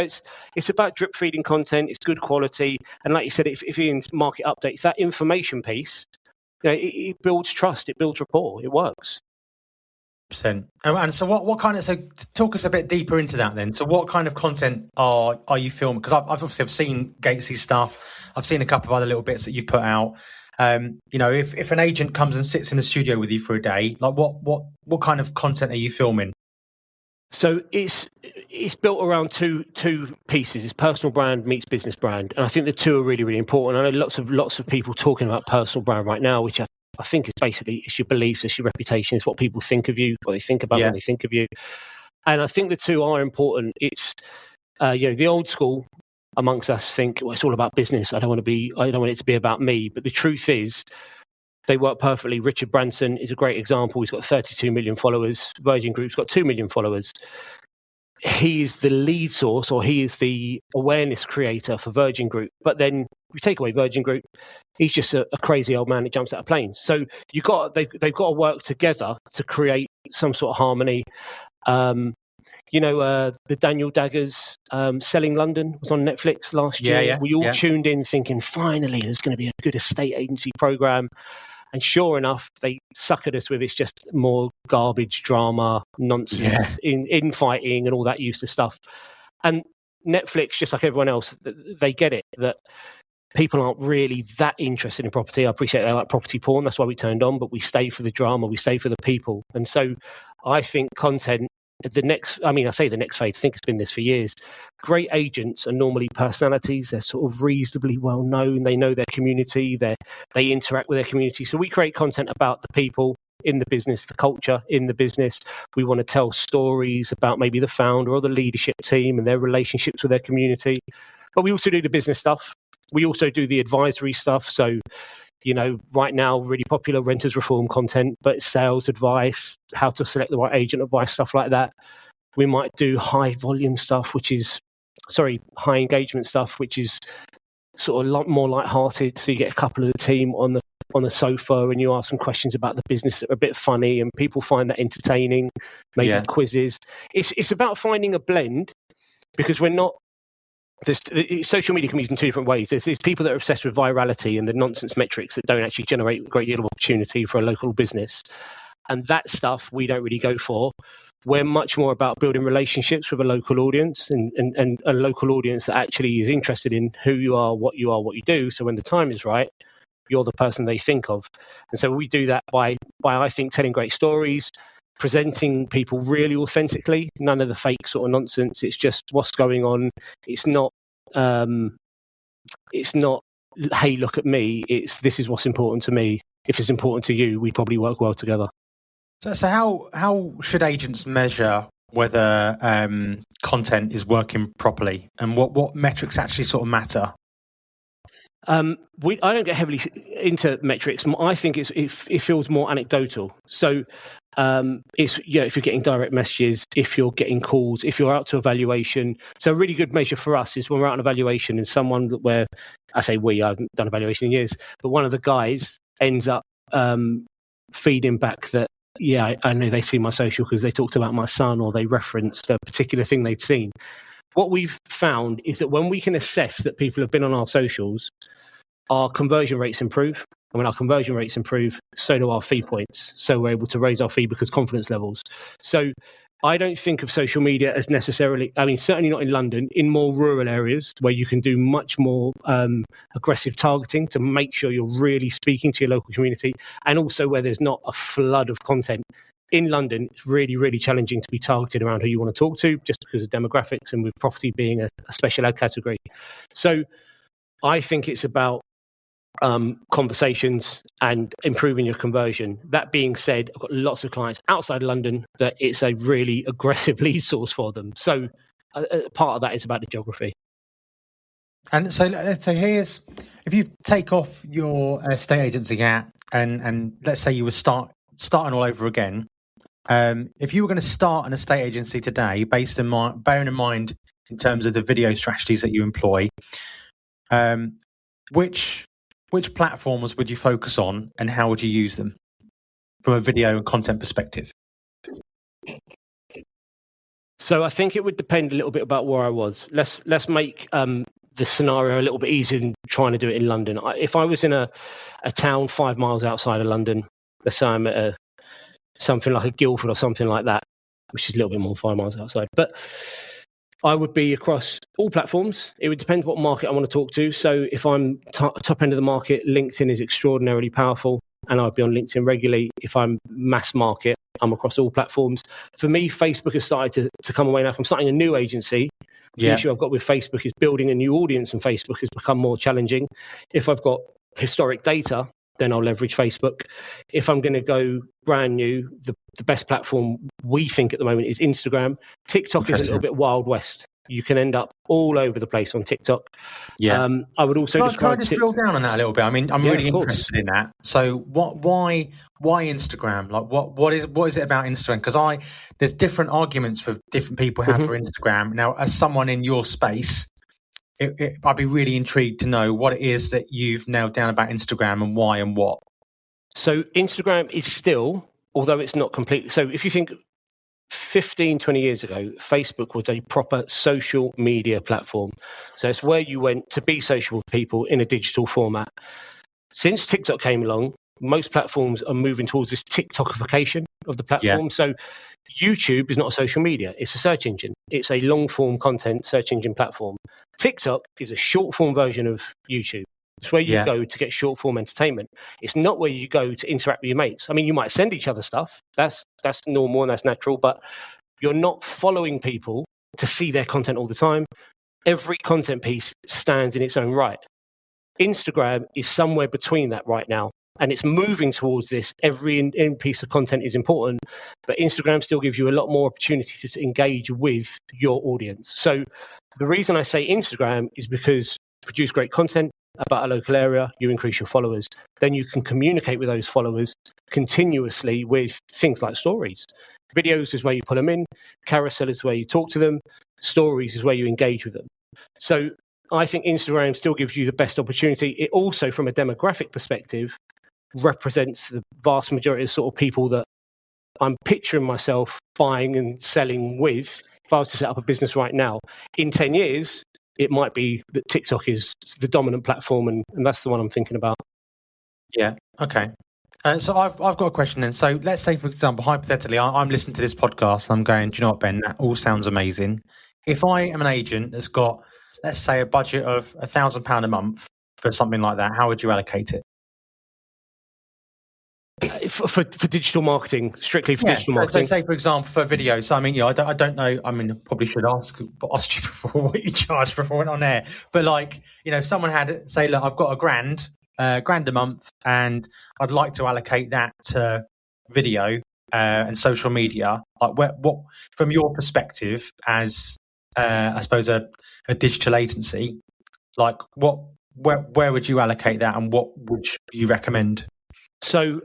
it's about drip feeding content. It's good quality. And like you said, if Ian's market updates, that information piece, it builds trust. It builds rapport. It works. And so what kind of, so talk us a bit deeper into that then. So what kind of content are you filming? Because I've seen Gatesy's stuff. I've seen a couple of other little bits that you've put out. If an agent comes and sits in the studio with you for a day, like what kind of content are you filming? So it's built around two pieces. It's personal brand meets business brand, and I think the two are really, really important. I know lots of people talking about personal brand right now, which I think is basically, it's your beliefs, it's your reputation, it's what people think of you, what they think about when they think of you. And I think the two are important. It's the old school amongst us think, well, it's all about business. I don't want it to be about me. But the truth is, they work perfectly. Richard Branson is a great example. He's got 32 million followers. Virgin Group's got 2 million followers. He is the lead source, or he is the awareness creator for Virgin Group. But then we take away Virgin Group, he's just a crazy old man that jumps out of planes. So they've got to work together to create some sort of harmony. The Daniel Daggers Selling London was on Netflix last year. Yeah, we all tuned in thinking, finally, there's going to be a good estate agency program. And sure enough, they suckered us with it's just more garbage, drama, nonsense, infighting and all that useless stuff. And Netflix, just like everyone else, they get it, that people aren't really that interested in property. I appreciate they like property porn. That's why we turned on, but we stay for the drama. We stay for the people. And so I think content I say the next phase, I think it's been this for years. Great agents are normally personalities. They're sort of reasonably well known. They know their community. They interact with their community. So we create content about the people in the business, the culture in the business. We want to tell stories about maybe the founder or the leadership team and their relationships with their community. But we also do the business stuff. We also do the advisory stuff. So, right now, really popular renters reform content, but it's sales advice, how to select the right agent advice, stuff like that. We might do high engagement stuff, which is sort of a lot more lighthearted. So you get a couple of the team on the sofa and you ask them questions about the business that are a bit funny and people find that entertaining, maybe quizzes. It's about finding a blend, because we're not, social media can be used in two different ways. There's people that are obsessed with virality and the nonsense metrics that don't actually generate a great deal of opportunity for a local business. And that stuff we don't really go for. We're much more about building relationships with a local audience and a local audience that actually is interested in who you are, what you do. So when the time is right, you're the person they think of. And so we do that by I think, telling great stories, presenting people really authentically, none of the fake sort of nonsense. It's just what's going on. It's not, hey, look at me. This is what's important to me. If it's important to you, we probably work well together. So how should agents measure whether content is working properly, and what metrics actually sort of matter? I don't get heavily into metrics. I think it feels more anecdotal. So it's if you're getting direct messages, if you're getting calls, if you're out to evaluation. So a really good measure for us is when we're out on evaluation and someone where I say I haven't done evaluation in years, but one of the guys ends up feeding back that I know they see my social because they talked about my son or they referenced a particular thing they'd seen. What we've found is that when we can assess that people have been on our socials, our conversion rates improve. And when our conversion rates improve, so do our fee points. So we're able to raise our fee because confidence levels. So I don't think of social media as necessarily, certainly not in London, in more rural areas where you can do much more aggressive targeting to make sure you're really speaking to your local community, and also where there's not a flood of content. In London, it's really, really challenging to be targeted around who you want to talk to just because of demographics and with property being a special ad category. So I think it's about conversations and improving your conversion. That being said, I've got lots of clients outside London that it's a really aggressive lead source for them. So part of that is about the geography. And so here's, if you take off your estate agency hat and let's say you were starting all over again, if you were going to start an estate agency today, bearing in mind in terms of the video strategies that you employ, which platforms would you focus on and how would you use them from a video and content perspective? So I think it would depend a little bit about where I was. Let's make the scenario a little bit easier than trying to do it in London. If I was in a town 5 miles outside of London, let's say I'm at something like a Guildford or something like that, which is a little bit more 5 miles outside. But I would be across all platforms. It would depend what market I want to talk to. So if I'm top end of the market, LinkedIn is extraordinarily powerful, and I'd be on LinkedIn regularly. If I'm mass market, I'm across all platforms. For me, Facebook has started to come away now. If I'm starting a new agency, the issue I've got with Facebook is building a new audience, and Facebook has become more challenging. If I've got historic data, then I'll leverage Facebook. If I'm going to go brand new, the best platform we think at the moment is Instagram. TikTok is a little bit Wild West. You can end up all over the place on TikTok. Yeah. I would also Can I just drill down on that a little bit? I mean, I'm really interested in that. So why Instagram? Like what is it about Instagram? Because there's different arguments for different people have for Instagram. Now, as someone in your space, I'd be really intrigued to know what it is that you've nailed down about Instagram and why and what. So Instagram is still, although it's not completely. So if you think 15, 20 years ago, Facebook was a proper social media platform. So it's where you went to be social with people in a digital format. Since TikTok came along, most platforms are moving towards this TikTokification of the platform. So YouTube is not a social media, it's a search engine. It's a long form content search engine platform. TikTok is a short form version of YouTube. It's where you go to get short form entertainment. It's not where you go to interact with your mates. I mean, you might send each other stuff. That's normal and that's natural. But You're not following people to see their content all the time. Every content piece stands in its own right. Instagram is somewhere between that right now, and it's moving towards this. Every in piece of content is important, but Instagram still gives you a lot more opportunity to engage with your audience. So the reason I say Instagram is because you produce great content about a local area, you increase your followers. Then you can communicate with those followers continuously with things like stories. Videos is where you put them in. Carousel is where you talk to them. Stories is where you engage with them. So I think Instagram still gives you the best opportunity. It also, from a demographic perspective, represents the vast majority of sort of people that I'm picturing myself buying and selling with. If I was to set up a business right now, in 10 years, it might be that TikTok is the dominant platform, and that's the one I'm thinking about. Yeah. Okay. So I've got a question then. So let's say, for example, hypothetically, I'm listening to this podcast. I'm going, do you know what, Ben? That all sounds amazing. If I am an agent that's got, let's say, a budget of £1,000 a month for something like that, how would you allocate it? For digital marketing, strictly for digital marketing. So say, for example, for videos. So, I mean, I don't know. I mean, I probably should ask you before what you charge before I went on air. But like, if someone had, say, look, I've got £1,000 a month, and I'd like to allocate that to video and social media. Like, what from your perspective as, I suppose, a digital agency, like where would you allocate that, and what would you recommend? So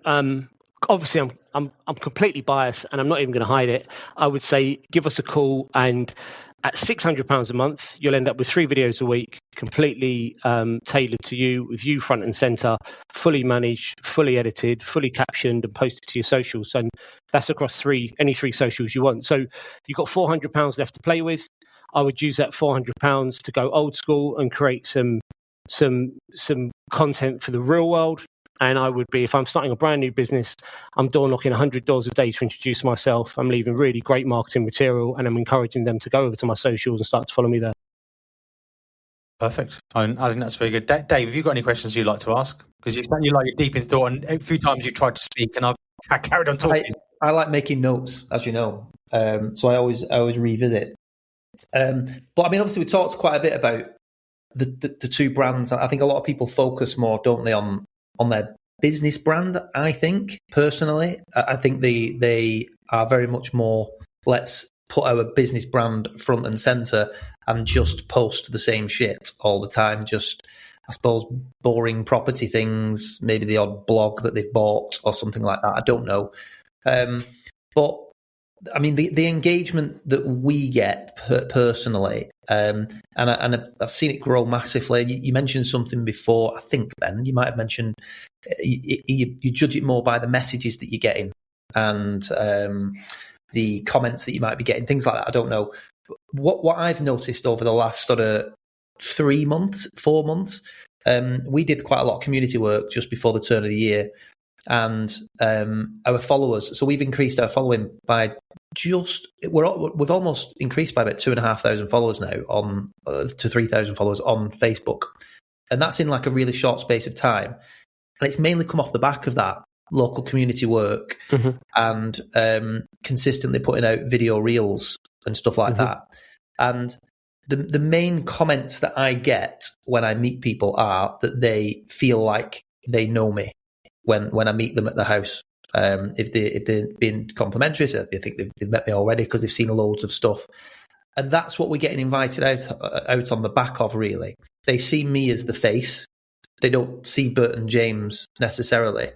obviously I'm completely biased, and I'm not even going to hide it. I would say give us a call, and at £600 a month, you'll end up with 3 videos a week, completely tailored to you, with you front and center, fully managed, fully edited, fully captioned, and posted to your socials. And that's across any 3 socials you want. So you've got £400 left to play with. I would use that £400 to go old school and create some content for the real world. And I would be, if I'm starting a brand new business, I'm door knocking 100 doors a day to introduce myself. I'm leaving really great marketing material, and I'm encouraging them to go over to my socials and start to follow me there. Perfect. I think that's very good. Dave, have you got any questions you'd like to ask? Because you sound like you're deep in thought, and a few times you tried to speak, and I've carried on talking. I like making notes, as you know, so I always revisit. But I mean, obviously, we talked quite a bit about the 2 brands. I think a lot of people focus more, don't they, on their business brand. I think personally, I think they are very much more, let's put our business brand front and center and just post the same shit all the time. Just, I suppose, boring property things, maybe the odd blog that they've bought or something like that. I don't know. But I mean, the engagement that we get personally, and I've seen it grow massively. You mentioned something before, I think, Ben, you might have mentioned you judge it more by the messages that you're getting and the comments that you might be getting, things like that. I don't know. What I've noticed over the last sort of 4 months, we did quite a lot of community work just before the turn of the year. And our followers, so we've increased our following by we've almost increased by about 2,500 followers now to 3,000 followers on Facebook, and that's in like a really short space of time. And it's mainly come off the back of that local community work and consistently putting out video reels and stuff like that. And the main comments that I get when I meet people are that they feel like they know me when I meet them at the house. If they've been complimentary, so they think they've met me already because they've seen loads of stuff. And that's what we're getting invited out on the back of, really. They see me as the face. They don't see Burton James necessarily.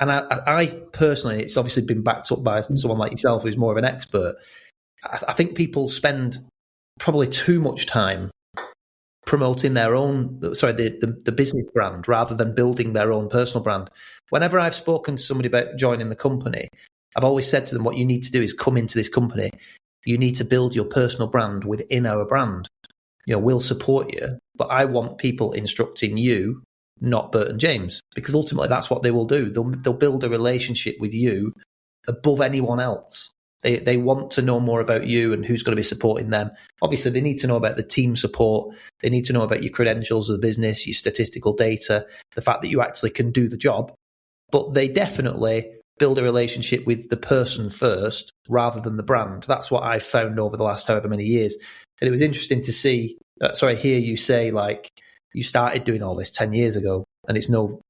And I personally, it's obviously been backed up by someone like yourself who's more of an expert. I think people spend probably too much time promoting their own, the business brand rather than building their own personal brand. Whenever I've spoken to somebody about joining the company, I've always said to them, what you need to do is come into this company. You need to build your personal brand within our brand. We'll support you, but I want people instructing you, not Burton James, because ultimately that's what they will do. They'll build a relationship with you above anyone else. They want to know more about you and who's going to be supporting them. Obviously, they need to know about the team support. They need to know about your credentials of the business, your statistical data, the fact that you actually can do the job. But they definitely build a relationship with the person first rather than the brand. That's what I've found over the last however many years. And it was interesting to hear you say, like, you started doing all this 10 years ago, and it's no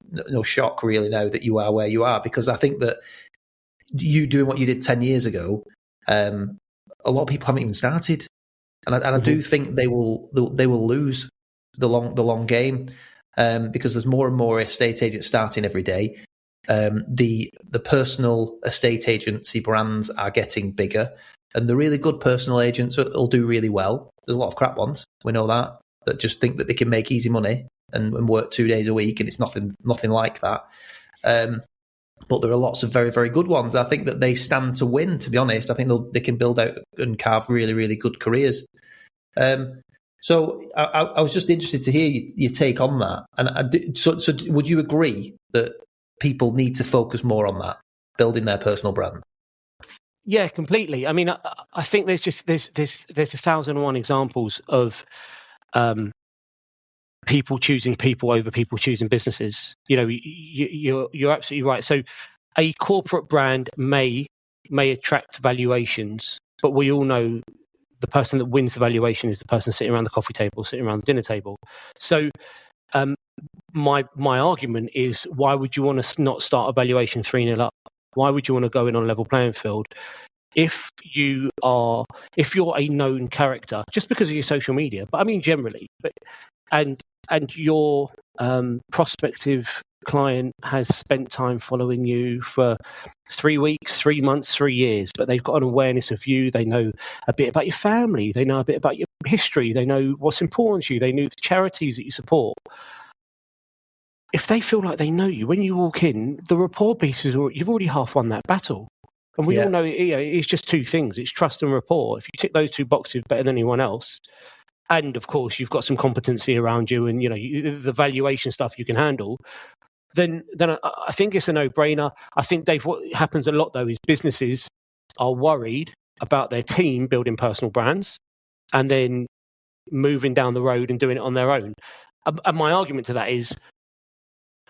shock really now that you are where you are, because I think that you doing what you did 10 years ago, a lot of people haven't even started. And I do think they will lose the long game, because there's more and more estate agents starting every day. The personal estate agency brands are getting bigger, and the really good personal agents will do really well. There's a lot of crap ones, we know that just think that they can make easy money and work 2 days a week, and it's nothing like that. But there are lots of very, very good ones. I think that they stand to win, to be honest. I think they can build out and carve really, really good careers. So I was just interested to hear your take on that. And so would you agree that people need to focus more on that, building their personal brand? Yeah, completely. I mean, I think there's 1,001 examples of people choosing people over people choosing businesses. You know, you're absolutely right. So a corporate brand may attract valuations, but we all know the person that wins the valuation is the person sitting around the coffee table, sitting around the dinner table. So my argument is, why would you want to not start a valuation 3-0 up? Why would you want to go in on a level playing field? If you're a known character, just because of your social media, but I mean generally, and your prospective client has spent time following you for 3 weeks, 3 months, 3 years, but they've got an awareness of you. They know a bit about your family. They know a bit about your history. They know what's important to you. They know the charities that you support. If they feel like they know you, when you walk in, the rapport pieces, you've already half won that battle. And we all know it's just two things. It's trust and rapport. If you tick those two boxes better than anyone else, and of course you've got some competency around you, and the valuation stuff you can handle, then I think it's a no-brainer. I think, Dave, what happens a lot though is businesses are worried about their team building personal brands and then moving down the road and doing it on their own. And my argument to that is,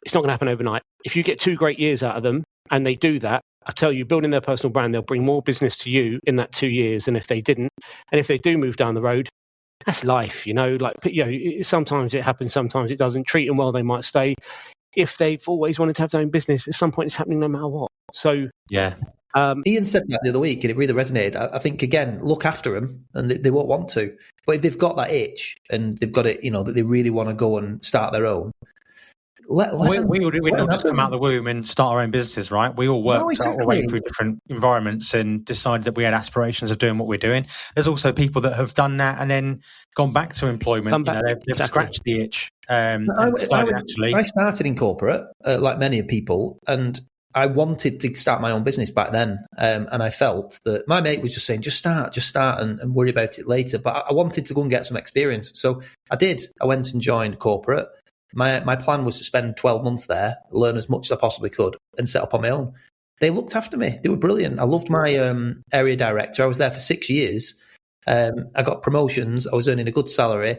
it's not going to happen overnight. If you get 2 great years out of them and they do that, I tell you, building their personal brand, they'll bring more business to you in that 2 years than if they didn't. And if they do move down the road, that's life, sometimes it happens, sometimes it doesn't. Treat them well, they might stay. If they've always wanted to have their own business, at some point it's happening no matter what. So yeah. Ian said that the other week, and it really resonated. I think, again, look after them, and they won't want to. But if they've got that itch and they've got it, that they really want to go and start their own, we don't just come out of the womb and start our own businesses, right? We all worked our way through different environments and decided that we had aspirations of doing what we're doing. There's also people that have done that and then gone back to employment. They've scratched the itch. I started in corporate, like many people, and I wanted to start my own business back then. And I felt that my mate was just saying, just start and worry about it later. But I wanted to go and get some experience. So I did. I went and joined corporate. My plan was to spend 12 months there, learn as much as I possibly could, and set up on my own. They looked after me. They were brilliant. I loved my area director. I was there for 6 years. I got promotions. I was earning a good salary.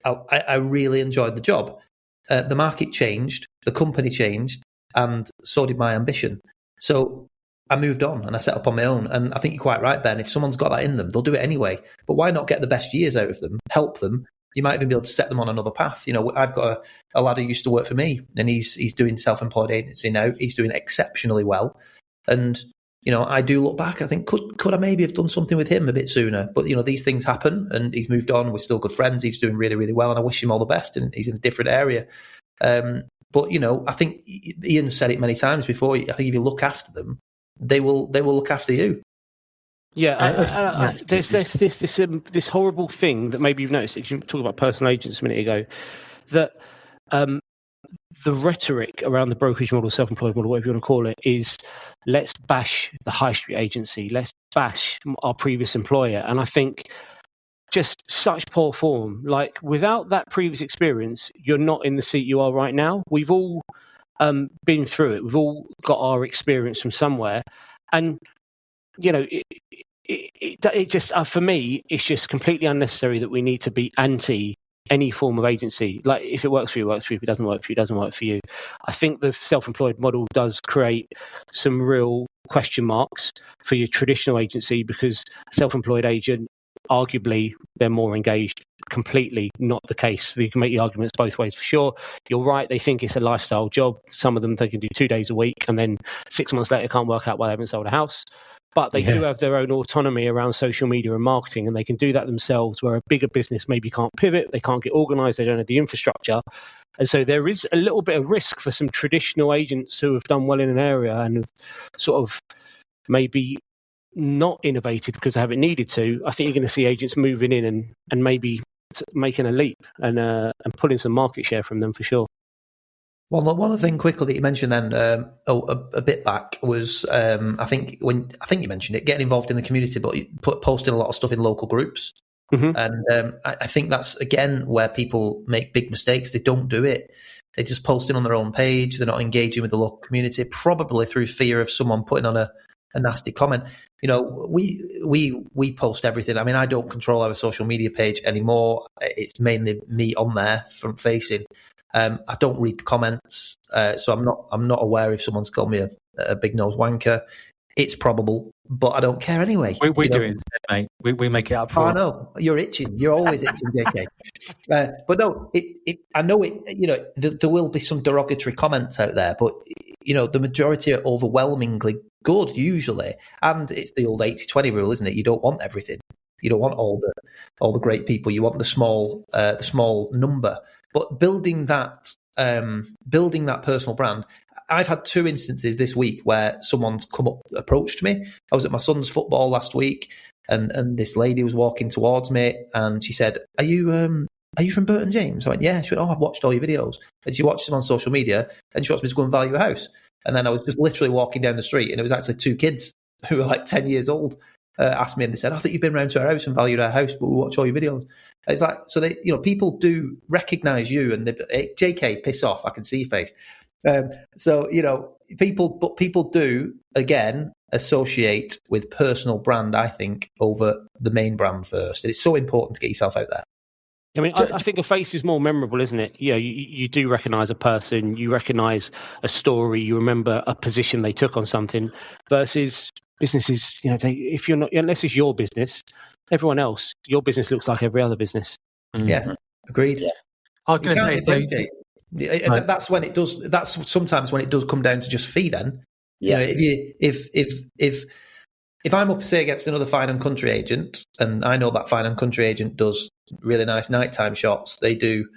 I really enjoyed the job. The market changed. The company changed. And so did my ambition. So I moved on and I set up on my own. And I think you're quite right, Ben. If someone's got that in them, they'll do it anyway. But why not get the best years out of them, help them? You might even be able to set them on another path. I've got a lad who used to work for me, and he's doing self-employed agency now. He's doing exceptionally well. And, I do look back. I think, could I maybe have done something with him a bit sooner? But, these things happen, and he's moved on. We're still good friends. He's doing really, really well, and I wish him all the best. And he's in a different area. But, I think Ian said it many times before. I think if you look after them, they will look after you. Yeah, there's this horrible thing that maybe you've noticed. You talked about personal agents a minute ago, that the rhetoric around the brokerage model, self-employed model, whatever you want to call it, is let's bash the high street agency, let's bash our previous employer. And I think just such poor form. Like, without that previous experience, you're not in the seat you are right now. We've all been through it. We've all got our experience from somewhere, and it just for me, it's just completely unnecessary that we need to be anti any form of agency. Like, if it works for you, it works for you. If it doesn't work for you, it doesn't work for you. I think the self-employed model does create some real question marks for your traditional agency, because self-employed agent, arguably, they're more engaged. Completely not the case. You can make the arguments both ways for sure. You're right, they think it's a lifestyle job. Some of them, they can do 2 days a week, and then 6 months later can't work out why they haven't sold a house. But they do have their own autonomy around social media and marketing, and they can do that themselves, where a bigger business maybe can't pivot, they can't get organised, they don't have the infrastructure. And so there is a little bit of risk for some traditional agents who have done well in an area and have sort of maybe not innovated because they haven't needed to. I think you're going to see agents moving in and maybe making a leap and pulling some market share from them for sure. Well, one other thing quickly that you mentioned then a bit back was I think you mentioned it, getting involved in the community, but posting a lot of stuff in local groups. Mm-hmm. And I think that's, again, where people make big mistakes. They don't do it. They're just posting on their own page. They're not engaging with the local community, probably through fear of someone putting on a nasty comment. You know, we post everything. I mean, I don't control our social media page anymore. It's mainly me on there, front facing. I don't read the comments, so I'm not aware if someone's called me a big nose wanker. It's probable, but I don't care anyway. We do it, mate. We make it up for. I know you're itching. You're always itching, JK. But no, I know it. You know, there will be some derogatory comments out there, but you know, the majority are overwhelmingly good usually, and it's the old 80-20 rule, isn't it? You don't want everything. You don't want all the great people. You want the small number. But building that personal brand. I've had 2 instances this week where someone's approached me. I was at my son's football last week, and this lady was walking towards me, and she said, "Are you from Burton James?" I went, "Yeah." She went, "Oh, I've watched all your videos." And she watched them on social media, and she wants me to go and value a house. And then I was just literally walking down the street, and it was actually 2 kids who were like 10 years old asked me, and they said, "I think you've been round to our house and valued our house, but we watch all your videos." It's like, so they, you know, people do recognise you, and JK, piss off, I can see your face. So, you know, people do, again, associate with personal brand, I think, over the main brand first. And it's so important to get yourself out there. I mean, I think a face is more memorable, isn't it? You know, you do recognise a person, you recognise a story, you remember a position they took on something, versus businesses, you know, if you're not, unless it's your business, everyone else, your business looks like every other business. Yeah, agreed. Yeah. I was going to say, that's when it does. That's sometimes when it does come down to just fee. Then, you know, if I'm up, say, against another fine and country agent, and I know that fine and country agent does really nice nighttime shots, they do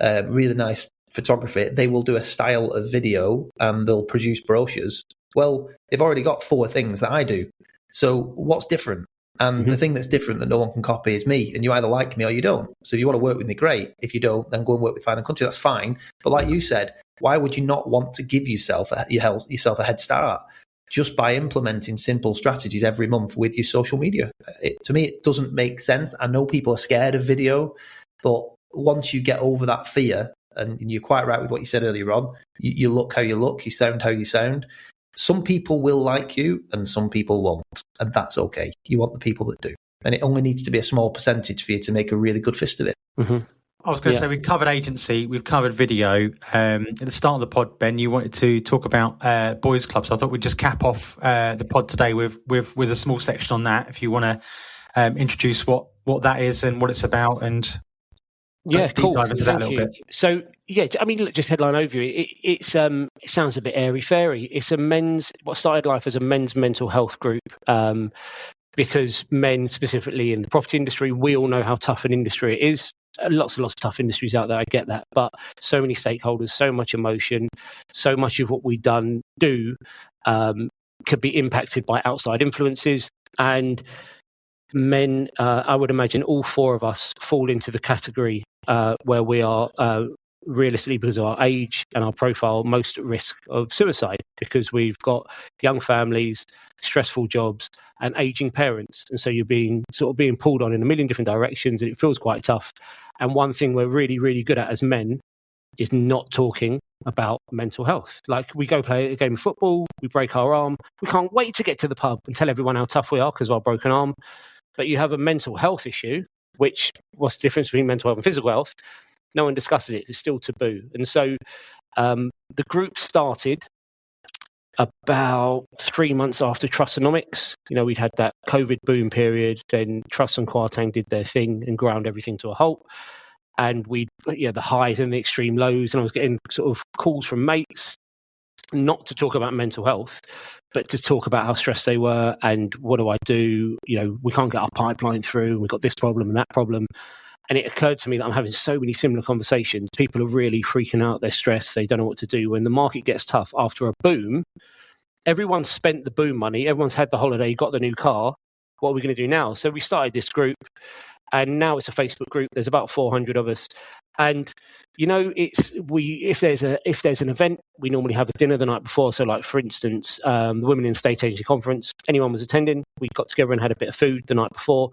really nice photography, they will do a style of video, and they'll produce brochures. Well, they've already got 4 things that I do. So what's different? And the thing that's different that no one can copy is me. And you either like me or you don't. So if you want to work with me, great. If you don't, then go and work with Fine and Country. That's fine. But like you said, why would you not want to give yourself a head start just by implementing simple strategies every month with your social media? To me, it doesn't make sense. I know people are scared of video, but once you get over that fear, and you're quite right with what you said earlier on, you look how you look, you sound how you sound. Some people will like you and some people won't, and that's okay. You want the people that do. And it only needs to be a small percentage for you to make a really good fist of it. Mm-hmm. I was going to say, we've covered agency, we've covered video. At the start of the pod, Ben, you wanted to talk about boys clubs. So I thought we'd just cap off the pod today with a small section on that, if you want to introduce what that is and what it's about, and cool. Dive into that a little bit. So, I mean, look, just headline overview. It sounds a bit airy-fairy. It's what started life as a men's mental health group, because men, specifically in the property industry, we all know how tough an industry it is. Lots and lots of tough industries out there, I get that. But so many stakeholders, so much emotion, so much of what we do could be impacted by outside influences. And men, I would imagine all 4 of us fall into the category where we are realistically, because of our age and our profile, most at risk of suicide, because we've got young families, stressful jobs, and aging parents. And so you're being pulled on in a million different directions, and it feels quite tough. And one thing we're really, really good at as men is not talking about mental health. Like, we go play a game of football, we break our arm, we can't wait to get to the pub and tell everyone how tough we are because of our broken arm. But you have a mental health issue, what's the difference between mental health and physical health? No one discusses it. It's still taboo. And so the group started about 3 months after Trustonomics. We'd had that COVID boom period. Then Truss and Kwarteng did their thing and ground everything to a halt. And the highs and the extreme lows. And I was getting sort of calls from mates, not to talk about mental health, but to talk about how stressed they were and what do I do? We can't get our pipeline through. We've got this problem and that problem. And it occurred to me that I'm having so many similar conversations. People are really freaking out. They're stressed. They don't know what to do. When the market gets tough after a boom, everyone's spent the boom money. Everyone's had the holiday, got the new car. What are we going to do now? So we started this group, and now it's a Facebook group. There's about 400 of us. And, if there's an event, we normally have a dinner the night before. So like, for instance, the Women in State Agency Conference, anyone was attending, we got together and had a bit of food the night before.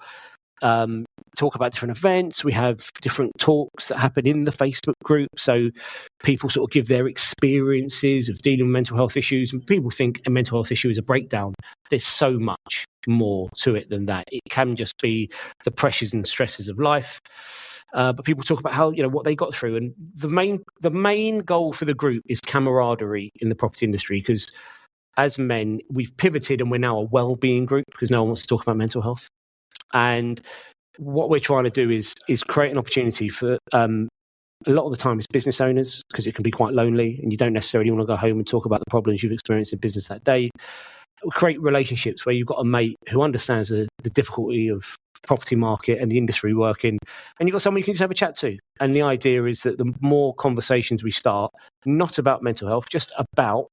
Talk about different events. We have different talks that happen in the Facebook group. So people sort of give their experiences of dealing with mental health issues. And people think a mental health issue is a breakdown. There's so much more to it than that. It can just be the pressures and stresses of life. But people talk about how, what they got through. And the main goal for the group is camaraderie in the property industry, because as men, we've pivoted and we're now a well-being group because no one wants to talk about mental health. And what we're trying to do is create an opportunity for a lot of the time it's business owners, because it can be quite lonely and you don't necessarily want to go home and talk about the problems you've experienced in business that day. We create relationships where you've got a mate who understands the difficulty of property market and the industry working, and you've got someone you can just have a chat to. And the idea is that the more conversations we start, not about mental health, just about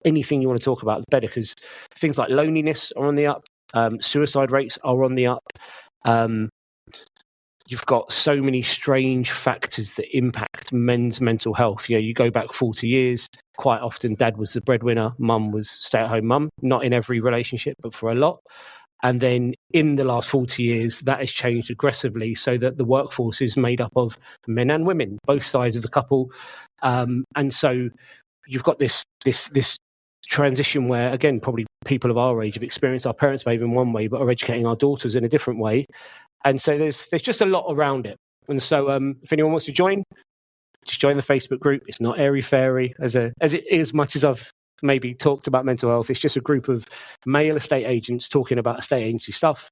anything you want to talk about, the better, because things like loneliness are on the up. Suicide rates are on the up. You've got so many strange factors that impact men's mental health. You go back 40 years, quite often dad was the breadwinner, mum was stay-at-home mum, not in every relationship, but for a lot. And then in the last 40 years, that has changed aggressively so that the workforce is made up of men and women, both sides of the couple. And so you've got this transition where, again, probably people of our age have experienced our parents behave in one way, but are educating our daughters in a different way. And so there's just a lot around it. And so if anyone wants to join, just join the Facebook group. It's not airy-fairy as it is much as I've maybe talked about mental health. It's just a group of male estate agents talking about estate agency stuff.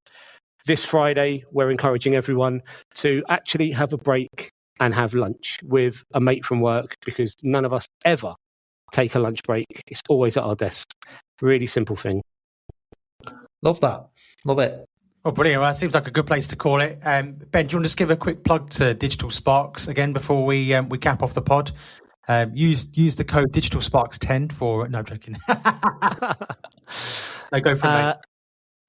This Friday, we're encouraging everyone to actually have a break and have lunch with a mate from work, because none of us ever take a lunch break. It's always at our desk. Really simple thing. Love that. Love it. Oh, brilliant. Well, that seems like a good place to call it. Ben, do you want to just give a quick plug to Digital Sparks again before we cap off the pod? Use the code Digital Sparks 10 for... No, I'm joking. No, go for it, mate.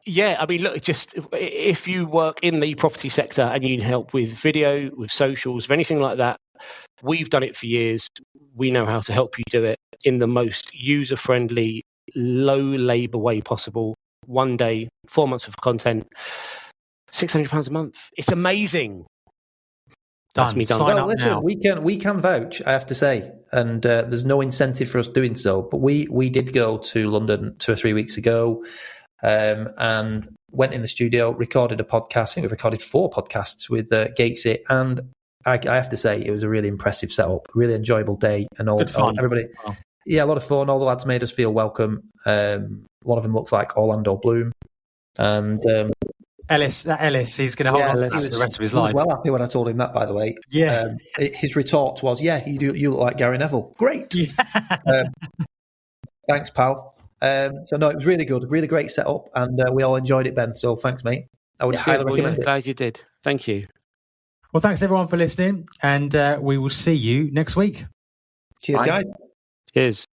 Yeah, I mean, look, just if you work in the property sector and you need help with video, with socials, with anything like that, we've done it for years. We know how to help you do it in the most user-friendly, low-labour way possible. 1 day, 4 months of content, £600 a month. It's amazing. Done. Me done. Sign well, up listen, now. we can vouch, I have to say, and there's no incentive for us doing so. But we did go to London 2 or 3 weeks ago, and went in the studio, recorded a podcast. I think we recorded 4 podcasts with Gatesy, and I have to say it was a really impressive setup, really enjoyable day, and all. Good fun. Everybody, Wow. Yeah, a lot of fun. All the lads made us feel welcome. One of them looks like Orlando Bloom, and Ellis, he's going to hold on to that the rest of his life. He was well happy when I told him that, by the way. Yeah. His retort was, "Yeah, you look like Gary Neville. Great." Yeah. Thanks, pal. So no, it was really good, really great setup, and we all enjoyed it, Ben. So thanks, mate. I would highly recommend it. Glad you did. Thank you. Well, thanks everyone for listening, and we will see you next week. Cheers, Bye. guys. Cheers.